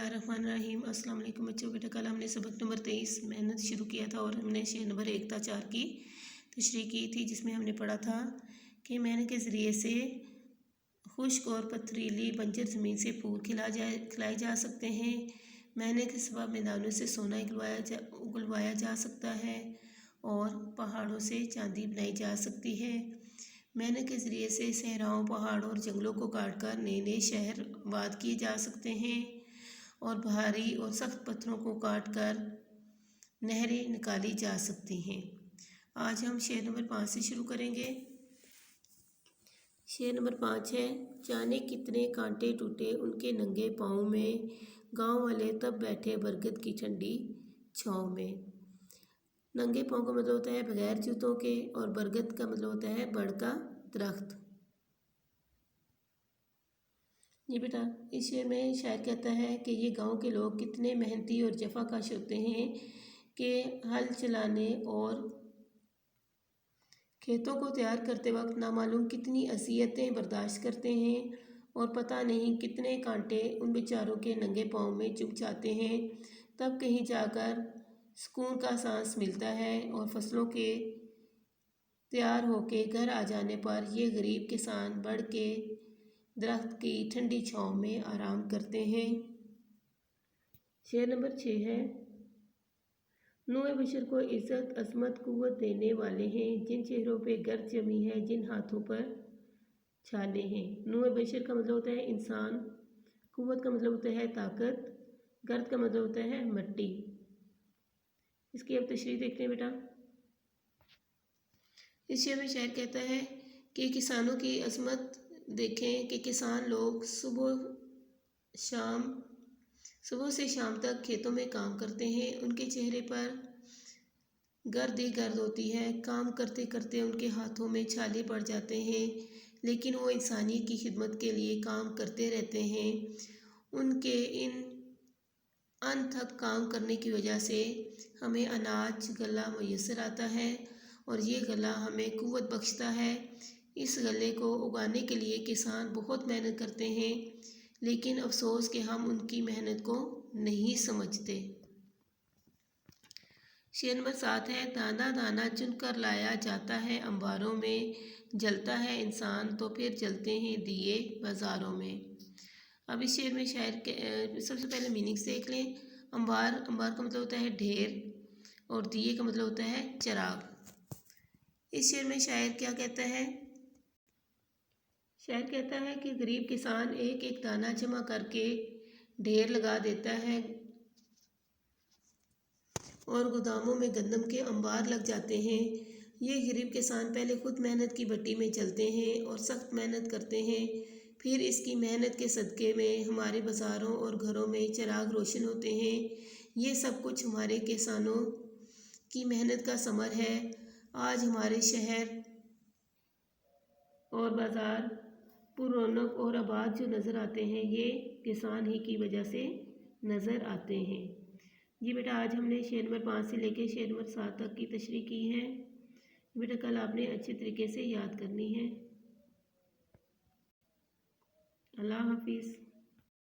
बिस्मिल्लाहिर्रहमानिर्रहीम। अस्सलाम वालेकुम बच्चों। बेटा कल हमने सबक नंबर 23 मेहनत शुरू किया था और हमने शेर नंबर 1 था 4 की तशरीह की थी, जिसमें हमने पढ़ा था कि मेहनत के ज़रिए से खुश्क और पथरीली बंजर ज़मीन से फूल खिलाए जा सकते हैं। मेहनत के सबब मैदानों से सोना उगलवाया जा सकता है और पहाड़ों से चांदी बनाई जा सकती है। मेहनत के ज़रिए से सहराओं, पहाड़ों और जंगलों को काटकर नए नए शहर आबाद किए जा सकते हैं और भारी और सख्त पत्थरों को काटकर नहरें निकाली जा सकती हैं। आज हम शेर नंबर 5 से शुरू करेंगे। शेर नंबर 5 है, जाने कितने कांटे टूटे उनके नंगे पाँव में, गांव वाले तब बैठे बरगद की ठंडी छाँव में। नंगे पाँव का मतलब होता है बगैर जूतों के और बरगद का मतलब होता है बड़ का दरख्त। जी बेटा, इस शेर में शायर कहता है कि ये गांव के लोग कितने मेहनती और जफाकश होते हैं कि हल चलाने और खेतों को तैयार करते वक्त नामालूम कितनी अज़ियतें बर्दाश्त करते हैं और पता नहीं कितने कांटे उन बेचारों के नंगे पाँव में चुभ जाते हैं। तब कहीं जाकर सुकून का सांस मिलता है और फसलों के तैयार होके घर आ जाने पर ये गरीब किसान बढ़ के दरख्त की ठंडी छाँव में आराम करते हैं। शेर नंबर 6 है, नूए बशर को इज़्ज़त अज़मत कुव्वत देने वाले हैं, जिन चेहरों पे गर्द जमी है, जिन हाथों पर छाले हैं। नूए बशर का मतलब होता है इंसान, कुव्वत का मतलब होता है ताकत, गर्द का मतलब होता है मिट्टी। इसकी अब तशरीह देखते हैं बेटा। इस शेर में शायर कहता है कि किसानों की अज़मत देखें कि किसान लोग सुबह से शाम तक खेतों में काम करते हैं। उनके चेहरे पर गर्द ही गर्द होती है। काम करते करते उनके हाथों में छाले पड़ जाते हैं, लेकिन वो इंसानियत की खिदमत के लिए काम करते रहते हैं। उनके इन अनथक काम करने की वजह से हमें अनाज गला मुयस्सर आता है और ये गला हमें कुव्वत बख्शता है। इस गले को उगाने के लिए किसान बहुत मेहनत करते हैं, लेकिन अफसोस कि हम उनकी मेहनत को नहीं समझते। शेर नंबर 7 है, दाना दाना चुन कर लाया जाता है अंबारों में, जलता है इंसान तो फिर जलते हैं दिए बाज़ारों में। अब इस शेर में शायर के सबसे पहले मीनिंग्स देख लें। अंबार का मतलब होता है ढेर और दिए का मतलब होता है चिराग। इस शेर में शायर क्या कहता है? शायर कहता है कि गरीब किसान एक एक दाना जमा करके ढेर लगा देता है और गोदामों में गंदम के अंबार लग जाते हैं। ये गरीब किसान पहले खुद मेहनत की भट्टी में चलते हैं और सख्त मेहनत करते हैं, फिर इसकी मेहनत के सदक़े में हमारे बाज़ारों और घरों में चिराग रोशन होते हैं। ये सब कुछ हमारे किसानों की मेहनत का समर है। आज हमारे शहर और बाज़ार पुरौनक और आबाद जो नज़र आते हैं, ये किसान ही की वजह से नज़र आते हैं। जी बेटा, आज हमने शेर नंबर 5 से लेकर शेर नंबर 7 तक की तशरीह की है। बेटा कल आपने अच्छे तरीके से याद करनी है। अल्लाह हाफिज़।